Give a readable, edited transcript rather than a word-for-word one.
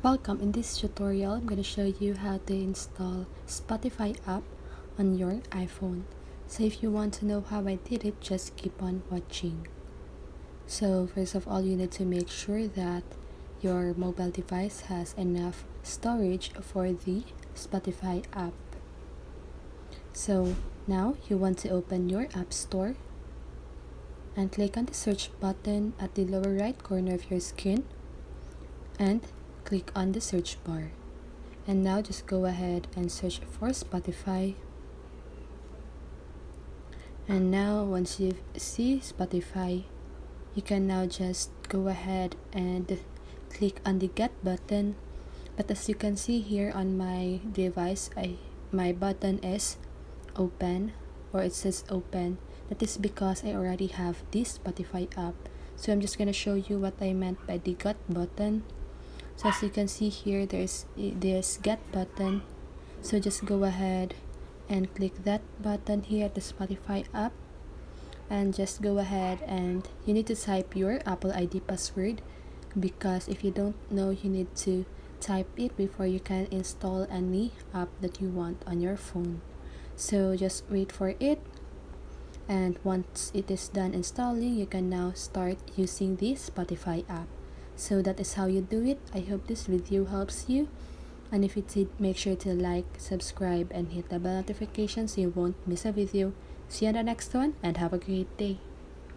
Welcome. In this tutorial, I'm going to show you how to install Spotify app on your iPhone. So if you want to know how I did it, just keep on watching. So first of all, you need to make sure that your mobile device has enough storage for the Spotify app. So now you want to open your app store and click on the search button at the lower right corner of your screen and click on the search bar. And now just go ahead and search for Spotify. And now once you see Spotify, you can now just go ahead and click on the get button. But as you can see here on my device, my button is open, or it says open. That is because I already have this Spotify app. So I'm just gonna show you what I meant by the get button. So as you can see here, there's this get button. So just go ahead and click that button here at the Spotify app, and just go ahead and you need to type your Apple ID password, because if you don't know, you need to type it before you can install any app that you want on your phone. So just wait for it, and once it is done installing, you can now start using the Spotify app. So that is how you do it. I hope this video helps you, and if it did, make sure to like, subscribe, and hit the bell notification so you won't miss a video. See you on the next one, and have a great day.